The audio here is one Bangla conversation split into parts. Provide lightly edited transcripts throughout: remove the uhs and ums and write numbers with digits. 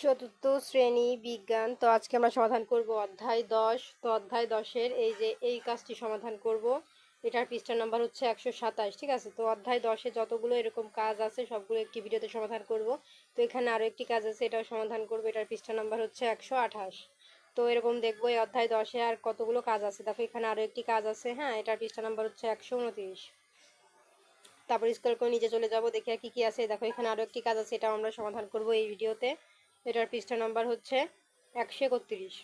চতুর্থ শ্রেণী বিজ্ঞান। তো আজকে আমরা সমাধান করব অধ্যায় 10। তো অধ্যায় 10-এর এই কাজটি সমাধান করব। এটার পৃষ্ঠা নাম্বার হচ্ছে 127। ঠিক আছে, তো অধ্যায় 10-এ যতগুলো এরকম কাজ আছে সবগুলো একটি ভিডিওতে সমাধান করব। তো এখানে আরও একটি কাজ আছে, এটাও সমাধান করব। এটার পৃষ্ঠা নাম্বার হচ্ছে 128। তো এরকম দেখবো এই অধ্যায় 10-এ আর কতগুলো কাজ আছে। দেখো এখানে আরও একটি কাজ আছে, হ্যাঁ, এটার পৃষ্ঠা নাম্বার হচ্ছে 129। তারপর স্ক্রল করে নিচে চলে যাব, দেখি আর কি কি আছে। দেখো এখানে আরও একটি কাজ আছে, এটাও আমরা সমাধান করব এই ভিডিওতে। এটার পৃষ্ঠা নাম্বার হচ্ছে 131।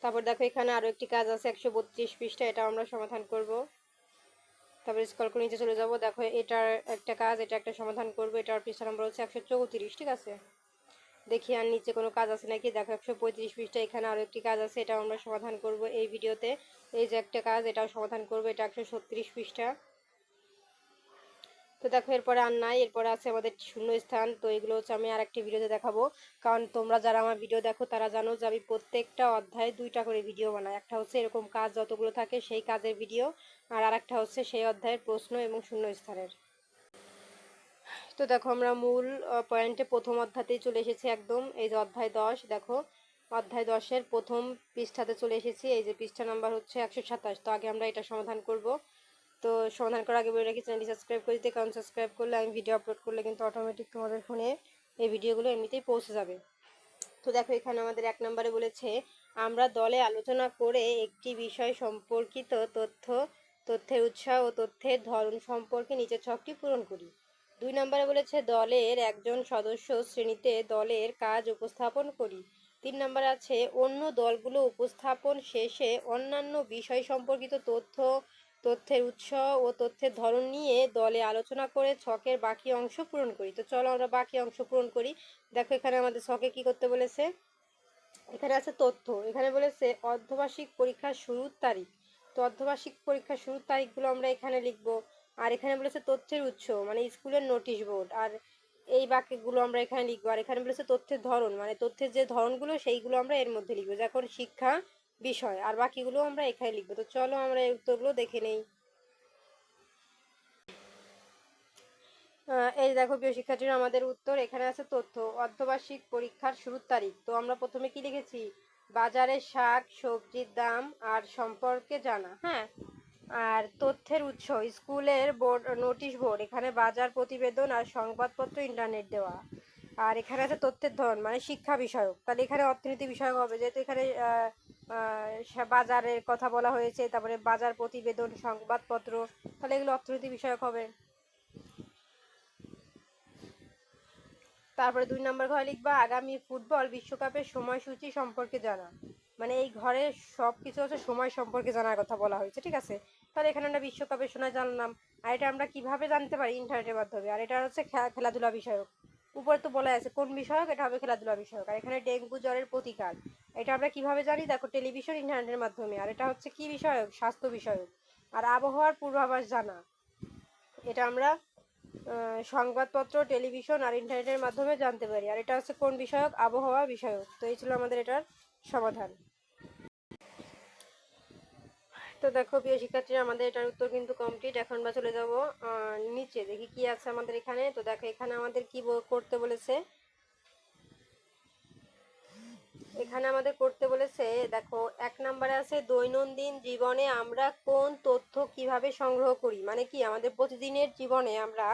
তারপর দেখো এখানে আরও একটি কাজ আছে 132 পৃষ্ঠা, এটা আমরা সমাধান করব। তারপর স্ক্রল করে নিচে চলে যাব, দেখো এটার একটা কাজ, এটা একটা সমাধান করব। এটার পৃষ্ঠা নাম্বার হচ্ছে 134। ঠিক আছে, দেখি আর নিচে কোনো কাজ আছে নাকি। দেখো 135 পৃষ্ঠা, এখানে আরও একটি কাজ আছে, এটাও আমরা সমাধান করব এই ভিডিওতে। এই যে একটা কাজ, এটাও সমাধান করব। এটা 136 পৃষ্ঠা। তো দেখো এরপরে আর নাই, এরপরে আছে আমাদের শূন্য স্থান। তো এগুলো হচ্ছে আমি আর একটি ভিডিওতে দেখাবো, কারণ তোমরা যারা আমার ভিডিও দেখো তারা জানো যে আমি প্রত্যেকটা অধ্যায়ে 2টা করে ভিডিও বানাই। একটা হচ্ছে এরকম কাজ যতগুলো থাকে সেই কাজের ভিডিও, আর আরেকটা হচ্ছে সেই অধ্যায়ের প্রশ্ন এবং শূন্য স্থানের। তো দেখো আমরা মূল পয়েন্টে প্রথম অধ্যায়তেই চলে এসেছি একদম। এই যে অধ্যায় 10, দেখো অধ্যায় 10-এর প্রথম পৃষ্ঠাতে চলে এসেছি। এই যে পৃষ্ঠা নাম্বার হচ্ছে 127। তো আগে আমরা এটা সমাধান করব। তো সমাধান করার আগে বলে রাখি, চ্যানেলটি সাবস্ক্রাইব করে দিতে, কারণ সাবস্ক্রাইব করলে আমি ভিডিও আপলোড করলে কিন্তু অটোমেটিক তোমাদের ফোনে এই ভিডিওগুলো এমনিতেই পৌঁছে যাবে। তো দেখো এখানে আমাদের 1 নম্বরে বলেছে, আমরা দলে আলোচনা করে একটি বিষয় সম্পর্কিত তথ্যের উৎস ও তথ্যের ধরন সম্পর্কে নিচের ছকটি পূরণ করি। 2 নম্বরে বলেছে, দলের একজন সদস্য শ্রেণীতে দলের কাজ উপস্থাপন করি। 3 নম্বর আছে, অন্য দলগুলো উপস্থাপন শেষে অন্যান্য বিষয় সম্পর্কিত তথ্যের উৎস ও তথ্যের ধরন নিয়ে দলে আলোচনা করে ছকের বাকি অংশ পূরণ করি। তো চলো আমরা বাকি অংশ পূরণ করি। দেখো এখানে আমাদের ছকে কি করতে বলেছে, এখানে আছে তথ্য। এখানে বলেছে অর্ধবার্ষিক পরীক্ষার শুরুর তারিখ। তো অর্ধবার্ষিক পরীক্ষার শুরুর তারিখগুলো আমরা এখানে লিখব। আর এখানে বলেছে তথ্যের উৎস, মানে স্কুলের নোটিশ বোর্ড, আর এই বাক্যগুলো আমরা এখানে লিখবো। আর এখানে বলেছে তথ্যের ধরন, মানে তথ্যের যে ধরনগুলো সেইগুলো আমরা এর মধ্যে লিখবো, যখন শিক্ষা বিষয়, আর বাকিগুলো আমরা এখানে লিখবো। তো চলো আমরা এই উত্তরগুলো দেখে নেই। এই দেখো প্রিয় শিক্ষার্থীরা, আমাদের উত্তর এখানে আছে তথ্য, অর্ধবার্ষিক পরীক্ষার শুরুর তারিখ। তো আমরা প্রথমে কি লিখেছি, বাজারে শাক সবজির দাম আর সম্পর্কে জানা, হ্যাঁ। আর তথ্যের উৎস স্কুলের বোর্ড, নোটিশ বোর্ড, এখানে বাজার প্রতিবেদন আর সংবাদপত্র, ইন্টারনেট দেওয়া। আর এখানে আছে তথ্যের ধরন, মানে শিক্ষা বিষয়ক, তাহলে এখানে অর্থনীতি বিষয়ক হবে, যেহেতু এখানে বাজারের কথা বলা হয়েছে, তারপরে বাজার প্রতিবেদন, সংবাদপত্র, তাহলে এগুলো অর্থনীতি বিষয়ক হবে। তারপরে 2 নম্বর ঘরে লিখবা, আগামী ফুটবল বিশ্বকাপের সময়সূচি সম্পর্কে জানা। মানে এই ঘরে সব কিছু হচ্ছে সময় সম্পর্কে জানার কথা বলা হয়েছে। ঠিক আছে, তাহলে এখানে আমরা বিশ্বকাপের সময় জানলাম। আর এটা আমরা কিভাবে জানতে পারি, ইন্টারনেটের মাধ্যমে। আর এটা হচ্ছে খেলাধুলা বিষয়ক। উপরে তো বলা আছে কোন বিষয়ক, এটা হবে খেলাধুলা বিষয়ক। আর এখানে ডেঙ্গু জ্বরের প্রতিকার, এটা আমরা কিভাবে জানি, দেখো টেলিভিশন, ইন্টারনেটের মাধ্যমে। আর এটা হচ্ছে কি বিষয়ক, স্বাস্থ্য বিষয়ক। আর আবহাওয়ার পূর্বাভাস জানা, এটা আমরা সংবাদপত্র, টেলিভিশন আর ইন্টারনেটের মাধ্যমে জানতে পারি। আর এটা হচ্ছে কোন বিষয়ক, আবহাওয়া বিষয়ক। তো এই ছিল আমাদের এটার সমাধান। তো দেখো প্রিয় শিক্ষার্থীরা, আমাদের এটার উত্তর কিন্তু কমপ্লিট। এখন আমরা চলে যাব নিচে, দেখি কি আছে আমাদের এখানে। তো দেখো এখানে আমাদের কি করতে বলেছে, এখানে আমাদের করতে বলেছে, দেখো 1 নম্বরে আছে, দৈনন্দিন জীবনে আমরা কোন তথ্য কিভাবে সংগ্রহ করি। মানে কি, আমাদের প্রতিদিনের জীবনে আমরা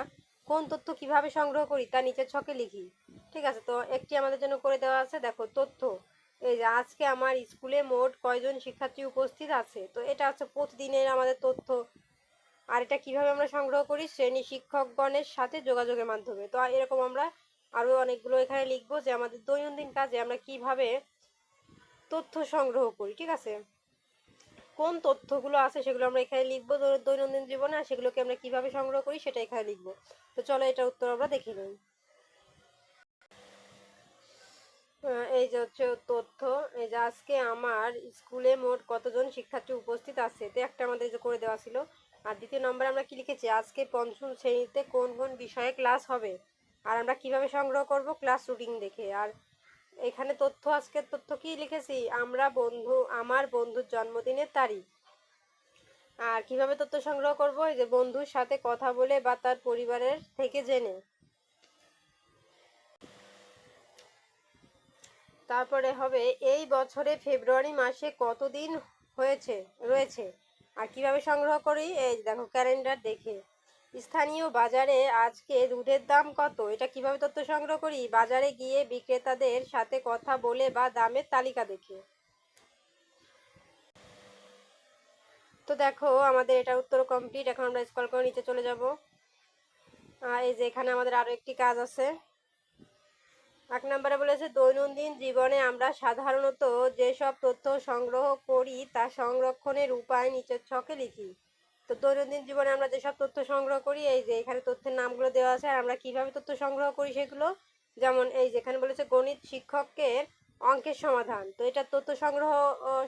কোন তথ্য কিভাবে সংগ্রহ করি তা নিচের ছকে লিখি। ঠিক আছে, তো একটি আমাদের জন্য করে দেওয়া আছে, দেখো তথ্য, এই যে আজকে আমার স্কুলে মোট কয়জন শিক্ষার্থী উপস্থিত আছে। তো এটা হচ্ছে প্রতিদিনের আমাদের তথ্য। আর এটা কিভাবে আমরা সংগ্রহ করি, শ্রেণী শিক্ষকগণের সাথে যোগাযোগের মাধ্যমে। তো এরকম আমরা আরো অনেকগুলো এখানে লিখবো, যে আমাদের দৈনন্দিন কাজে আমরা কিভাবে তথ্য সংগ্রহ করি। ঠিক আছে, কোন তথ্যগুলো আছে সেগুলো আমরা এখানে লিখবো দৈনন্দিন জীবনে, আর সেগুলোকে আমরা কিভাবে সংগ্রহ করি সেটা এখানে লিখবো। তো চলো এটা উত্তর আমরা দেখে নিই। এই যে হচ্ছে তথ্য, এই যে আজকে আমার স্কুলে মোট কতজন শিক্ষার্থী উপস্থিত আছে, তো একটা আমাদের যে করে দেওয়া ছিল। আর দ্বিতীয় নম্বরে আমরা কি লিখেছি, আজকে পঞ্চম শ্রেণীতে কোন কোন বিষয়ে ক্লাস হবে। আর আমরা কিভাবে সংগ্রহ করব, ক্লাস রুটিন দেখে। আর এখানে তথ্য, আজকের তথ্য কি লিখেছি, আমার বন্ধুর জন্মদিনের তারিখ। আর কিভাবে তথ্য সংগ্রহ করব, এই যে বন্ধুর সাথে কথা বলে বা তার পরিবারের থেকে জেনে। তারপরে হবে এই বছরে ফেব্রুয়ারি মাসে কতদিন রয়েছে আর কিভাবে সংগ্রহ করি, এই দেখো ক্যালেন্ডার দেখে। স্থানীয় বাজারে আজকে দুধের দাম কত, এটা কিভাবে তথ্য সংগ্রহ করি, বাজারে গিয়ে বিক্রেতাদের সাথে কথা বলে বা দামের তালিকা দেখে। তো দেখো আমাদের এটা উত্তর কমপ্লিট। এখন আমরা স্ক্রল করে নিচে চলে যাব। এই যে এখানে আমাদের আরো একটি কাজ আছে। 1 নম্বরে বলেছে দৈনন্দিন জীবনে আমরা সাধারণত যেসব তথ্য সংগ্রহ করি তা সংরক্ষণের উপায় নিচের ছকে লিখি। তো দৈনন্দিন জীবনে আমরা যেসব তথ্য সংগ্রহ করি, এই যে এখানে তথ্যের নামগুলো দেওয়া আছে আর আমরা কিভাবে তথ্য সংগ্রহ করি সেগুলো। যেমন এই যে এখানে বলেছে গণিত শিক্ষকের অঙ্কের সমাধান, তো এটা তথ্য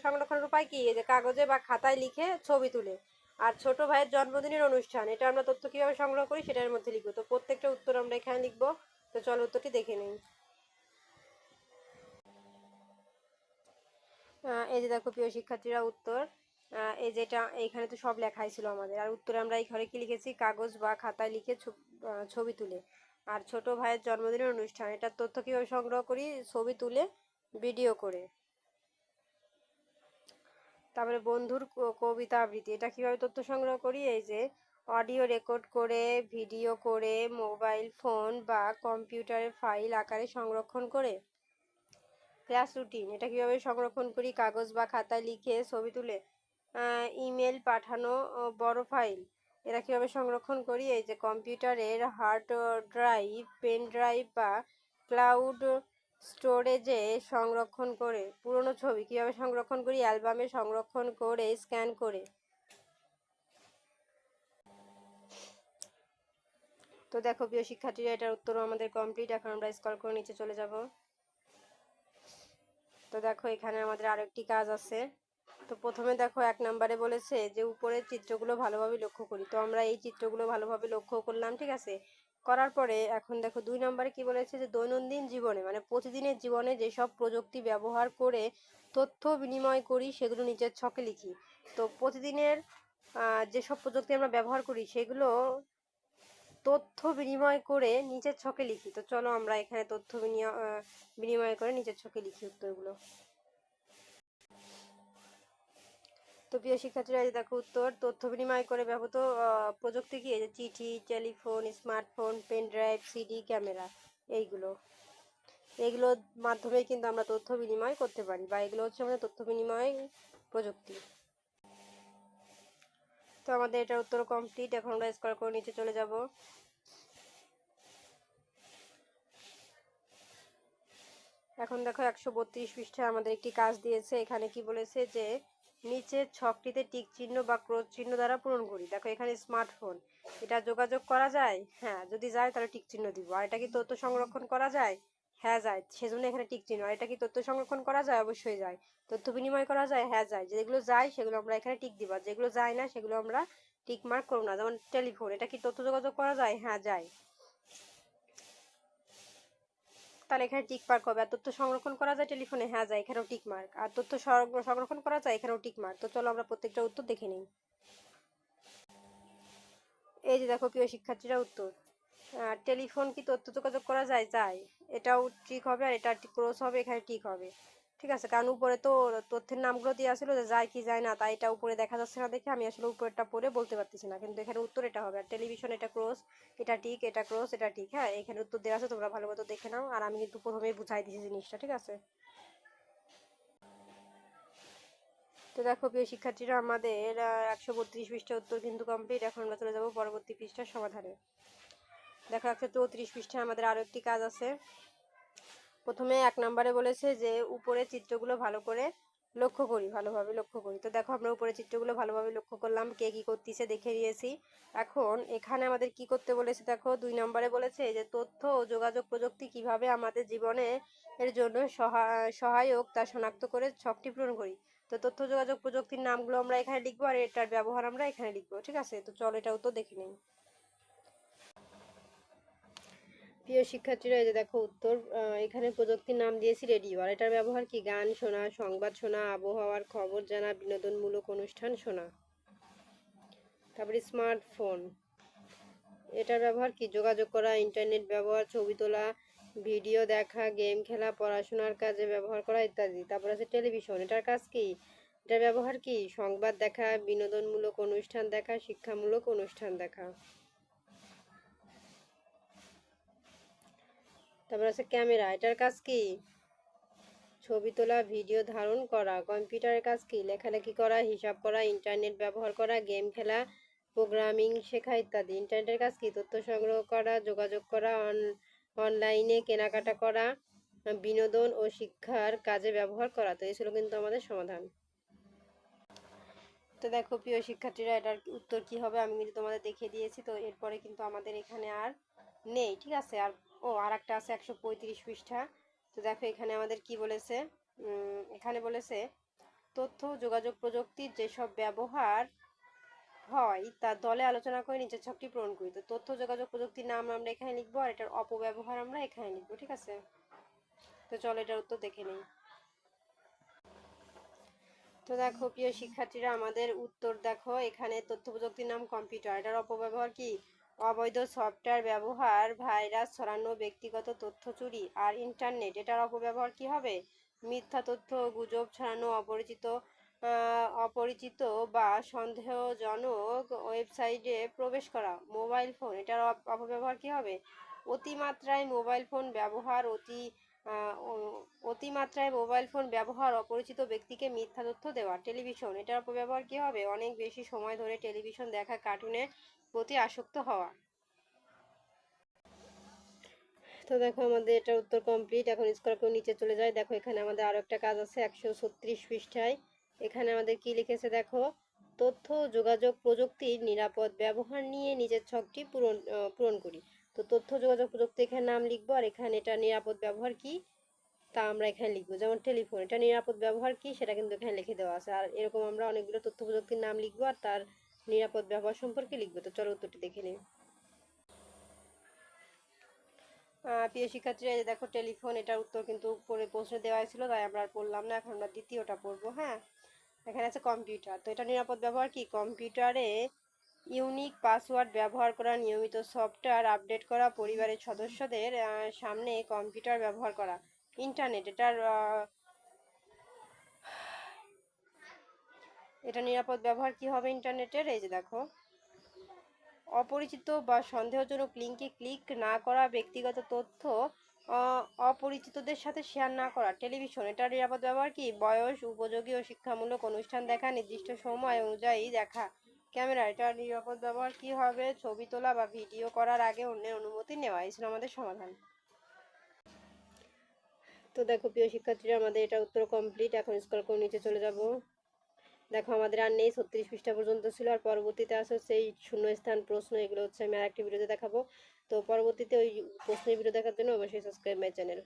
সংরক্ষণের উপায় কি, এই যে কাগজে বা খাতায় লিখে ছবি তুলে। আর ছোট ভাইয়ের জন্মদিনের অনুষ্ঠান, এটা আমরা তথ্য কিভাবে সংগ্রহ করি সেটার মধ্যে লিখবো। তো প্রত্যেকটা উত্তর আমরা এখানে লিখবো। তো চলো উত্তরটি দেখে নিই। এই যে দেখো প্রিয় শিক্ষার্থীরা উত্তর, এই যেটা এইখানে তো সব লেখাই ছিল আমাদের। আর উত্তরে আমরা এই ঘরে কি লিখেছি, কাগজ বা খাতায় লিখে ছবি তুলে। আর ছোট ভাইয়ের জন্মদিনের অনুষ্ঠান, এটার তথ্য কিভাবে সংগ্রহ করি, ছবি তুলে ভিডিও করে। তারপরে বন্ধুর কবিতা আবৃত্তি, এটা কিভাবে তথ্য সংগ্রহ করি, এই যে অডিও রেকর্ড করে, ভিডিও করে, মোবাইল ফোন বা কম্পিউটারের ফাইল আকারে সংরক্ষণ করে। ক্লাস রুটিন, এটা কিভাবে সংরক্ষণ করি, কাগজ বা খাতায় লিখে ছবি তুলে। ইমেল পাঠানো বড় ফাইল, এরা কিভাবে সংরক্ষণ করি, এই যে কম্পিউটারের হার্ড ড্রাইভ, পেন ড্রাইভ বা ক্লাউড স্টোরেজে সংরক্ষণ করে। পুরনো ছবি কিভাবে সংরক্ষণ করি, অ্যালবামে সংরক্ষণ করে স্ক্যান করে। তো দেখো প্রিয় শিক্ষার্থীরা এটার উত্তরও আমাদের কমপ্লিট। এখন আমরা স্ক্রল করে নিচে চলে যাব। তো দেখো এখানে আমাদের আরো একটি কাজ আছে। তো প্রথমে দেখো 1 নম্বরে বলেছে যে উপরের চিত্রগুলো ভালোভাবে লক্ষ্য করি। তো আমরা এই চিত্রগুলো ভালোভাবে লক্ষ্য করলাম, ঠিক আছে। করার পরে এখন দেখো 2 নম্বরে কি বলেছে যে দৈনন্দিন জীবনে মানে প্রতিদিনের জীবনে যেসব প্রযুক্তি ব্যবহার করে তথ্য বিনিময় করি সেগুলো নিচের ছকে লিখি। তো প্রতিদিনের যেসব প্রযুক্তি আমরা ব্যবহার করি সেগুলো তথ্য বিনিময় করে নিচের ছকে লিখি। তো চলো আমরা এখানে তথ্য বিনিময় করে নিচের ছকে লিখি উত্তরগুলো। তো প্রিয় শিক্ষার্থীরা এই দেখো উত্তর, তথ্য বিনিময় করে ব্যবহৃত প্রযুক্তি কি, এই যে চিঠি, telephone, smartphone, pen drive, CD, camera, এইগুলোর মাধ্যমে কিন্তু আমরা তথ্য বিনিময় করতে পারি, বা এগুলো হচ্ছে আমাদের তথ্য বিনিময় প্রযুক্তি। তো আমাদের এটার উত্তর কমপ্লিট। এখন আমরা স্ক্রল করে নিচে চলে যাব। এখন দেখো 132 পৃষ্ঠায় আমাদের একটি কাজ দিয়েছে। এখানে কি বলেছে যে নিচের ছকটিতে টিক চিহ্ন বা ক্রস চিহ্ন দ্বারা পূরণ করি। দেখো এখানে স্মার্টফোন, এটা যোগাযোগ করা যায়, হ্যাঁ যদি যায় তাহলে টিক চিহ্ন দিব। আর এটা কি তথ্য সংরক্ষণ করা যায়, হ্যাঁ যায়, সেজন্য এখানে টিক চিহ্ন। আর এটা কি তথ্য সংরক্ষণ করা যায়, অবশ্যই যায়। তথ্য বিনিময় করা যায়, হ্যাঁ যায়। যেগুলো যায় সেগুলো আমরা এখানে টিক দিব, যেগুলো যায় না সেগুলো আমরা টিক মার্ক করব না। যেমন টেলিফোন, এটা কি তথ্য যোগাযোগ করা যায়, হ্যাঁ যায়, তাহলে এখানে টিক মার্ক হবে। আর তথ্য সংরক্ষণ করা যায় টেলিফোনে, হ্যাঁ যায়, এখানেও টিক মার্ক। আর তথ্য সংরক্ষণ করা যায়, এখানেও টিক মার্ক। তো চলো আমরা প্রত্যেকটা উত্তর দেখে নিই। এই যে দেখো প্রিয় শিক্ষার্থীরা উত্তর, টেলিফোন কি তথ্য যোগাযোগ করা যায়, যায়, এটাও ঠিক হবে। আর এটা ক্রস হবে, এখানে ঠিক হবে, ঠিক আছে। কারণ উপরে তো তথ্যের নামগুলো দেওয়া ছিল যে যায় কি যায় না, তাই এটা উপরে দেখা যাচ্ছে না দেখে আমি আসলে উপরেরটা পড়ে বলতে পারতেছি না, কিন্তু এখানে উত্তর এটা হবে। আর টেলিভিশন এটা ক্রস, এটা ঠিক, এটা ক্রস, এটা ঠিক, হ্যাঁ এখানে উত্তর দেওয়া আছে, তোমরা ভালো মতো দেখে নাও। আর আমি কিন্তু প্রথমেই বুঝাই দিয়েছি জিনিসটা, ঠিক আছে। তো দেখো প্রিয় শিক্ষার্থীরা আমাদের 132 পৃষ্ঠা উত্তর কিন্তু কমপ্লিট। এখন আমরা চলে যাবো পরবর্তী পৃষ্ঠার সমাধানে। দেখো 134 পৃষ্ঠায় আমাদের আরো একটি কাজ আছে। প্রথমে 1 নম্বরে বলেছে যে উপরে চিত্রগুলো ভালো করে লক্ষ্য করি, ভালোভাবে লক্ষ্য করি। তো দেখো আমরা উপরে চিত্রগুলো ভালোভাবে লক্ষ্য করলাম, কে কি করতেছে দেখে নিয়েছি। এখন এখানে আমাদের কি করতে বলেছে, দেখো 2 নম্বরে বলেছে যে তথ্য ও যোগাযোগ প্রযুক্তি কিভাবে আমাদের জীবনে এর জন্য সহায়ক তা শনাক্ত করে ছকটি পূরণ করি। তো তথ্য যোগাযোগ প্রযুক্তির নামগুলো আমরা এখানে লিখবো আর এটার ব্যবহার আমরা এখানে লিখবো, ঠিক আছে। তো চলো এটাও তো দেখে নিই। প্রিয় শিক্ষার্থীরা এই যে দেখো উত্তর, এখানে প্রযুক্তির নাম দিয়েছি রেডিও। আর এটার ব্যবহার কি, গান শোনা, সংবাদ শোনা, আবহাওয়ার খবর জানা, বিনোদনমূলক অনুষ্ঠান শোনা। তারপরে স্মার্টফোন, এটার ব্যবহার কি, যোগাযোগ করা, ইন্টারনেট ব্যবহার, ছবি তোলা, ভিডিও দেখা, গেম খেলা, পড়াশোনার কাজে ব্যবহার করা ইত্যাদি। তারপর আছে টেলিভিশন, এটার কাজ কি? এটার ব্যবহার কি? সংবাদ দেখা, বিনোদনমূলক অনুষ্ঠান দেখা, শিক্ষামূলক অনুষ্ঠান দেখা। তারপর আছে ক্যামেরা, এটার কাজ কি? ছবি তোলা, ভিডিও ধারণ করা। কম্পিউটারের কাজ কি? লেখালেখি করা, হিসাব করা, ইন্টারনেট ব্যবহার করা, গেম খেলা, প্রোগ্রামিং শেখা ইত্যাদি। ইন্টারনেটের কাজ কি? তথ্য সংগ্রহ করা, যোগাযোগ করা, অনলাইনে কেনাকাটা করা, বিনোদন ও শিক্ষার কাজে ব্যবহার করা। তো এই ছিল কিন্তু আমাদের সমাধান। তো দেখো প্রিয় শিক্ষার্থীরা, এটার উত্তর কি হবে আমি কিন্তু তোমাদের দেখিয়ে দিয়েছি। তো এরপরে কিন্তু আমাদের এখানে আর নেই, ঠিক আছে। আর একটা আছে 135 পৃষ্ঠা। তো দেখো এখানে আমাদের কি বলেছে, এখানে বলেছে তথ্য যোগাযোগ প্রযুক্তির যেসব ব্যবহার হয় তা দলে আলোচনা করে নিচের ছকটি পূরণ করি। তো তথ্য যোগাযোগ প্রযুক্তির নাম আমরা এখানে লিখবো, আর এটার অপব্যবহার আমরা এখানে লিখবো, ঠিক আছে। তো চলো এটার উত্তর দেখে নিই। তো দেখো প্রিয় শিক্ষার্থীরা, আমাদের উত্তর দেখো, এখানে তথ্য প্রযুক্তির নাম কম্পিউটার, এটার অপব্যবহার কি? অবৈধ সফটওয়্যার ব্যবহার, ভাইরাস ছড়ানো, ব্যক্তিগত তথ্য চুরি। আর ইন্টারনেট, এটার অপব্যবহার কি হবে? মিথ্যা তথ্য, গুজব ছড়ানো, অপরিচিত বা সন্দেহজনক ওয়েবসাইটে প্রবেশ করা। মোবাইল ফোন, এটার অপব্যবহার কি হবে? অতিমাত্রায় মোবাইল ফোন ব্যবহার, অতিমাত্রায় মোবাইল ফোন ব্যবহার, অপরিচিত ব্যক্তিকে মিথ্যা তথ্য দেওয়া। টেলিভিশন, এটার অপব্যবহার কি হবে? অনেক বেশি সময় ধরে টেলিভিশন দেখা, কার্টুনের প্রতি আসক্ত হওয়া। তো দেখো আমাদের এটার উত্তর কমপ্লিট। এখন স্কোর করে নিচে চলে যায়। দেখো এখানে আমাদের আরো একটা কাজ আছে 136 পৃষ্ঠায়। এখানে আমাদের কি লিখেছে দেখো, তথ্য যোগাযোগ প্রযুক্তির নিরাপদ ব্যবহার নিয়ে নিজের ছকটি পূরণ করি। তো তথ্য যোগাযোগ প্রযুক্তি এখানে নাম লিখবো, আর এখানে এটা নিরাপদ ব্যবহার কি তা আমরা এখানে লিখবো। যেমন টেলিফোন, এটা নিরাপদ ব্যবহার কি সেটা কিন্তু এখানে লিখে দেওয়া আছে। আর এরকম আমরা অনেকগুলো তথ্য প্রযুক্তির নাম লিখবো আর তার নিরাপদ ব্যবহার সম্পর্কে লিখবো। তো চলো উত্তরটি দেখে নিই। প্রিয় শিক্ষার্থীরা, এই দেখো টেলিফোন, এটার উত্তর কিন্তু উপরে প্রশ্নে দেওয়া ছিল, তাই আমরা আর পড়লাম না। এখন আমরা দ্বিতীয়টা পড়বো। হ্যাঁ, এখানে আছে কম্পিউটার। তো এটা নিরাপদ ব্যবহার কি? কম্পিউটারে ইউনিক পাসওয়ার্ড ব্যবহার করা, নিয়মিত সফটওয়্যার আপডেট করা, পরিবারের সদস্যদের সামনে কম্পিউটার ব্যবহার করা। ইন্টারনেট, এটা নিরাপদ ব্যবহার কি হবে ইন্টারনেটের? এই যে দেখো, অপরিচিত বা সন্দেহজনক লিঙ্কে ক্লিক না করা, ব্যক্তিগত তথ্য অপরিচিতদের সাথে শেয়ার না করা। টেলিভিশন, এটার নিরাপদ ব্যবহার কি? বয়স উপযোগী ও শিক্ষামূলক অনুষ্ঠান দেখা, নির্দিষ্ট সময় অনুযায়ী দেখা। ক্যামেরা, এটার নিরাপদ ব্যবহার কি হবে? ছবি তোলা বা ভিডিও করার আগে অন্যের অনুমতি নেওয়া। এই ছিল আমাদের সমাধান। তো দেখো প্রিয় শিক্ষার্থীরা, আমাদের এটা উত্তর কমপ্লিট। এখন স্কোর করে নিচে চলে যাব। দেখো আমাদের আর নেই, 36 পৃষ্ঠা পর্যন্ত ছিল। আর পরবর্তীতে আছে সেই শূন্যস্থান প্রশ্ন, এগুলো হচ্ছে আমি আরেকটি ভিডিওতে দেখাবো। তো পরবর্তীতে ওই প্রশ্নের ভিডিও দেখার জন্য অবশ্যই সাবস্ক্রাইব মাই চ্যানেল।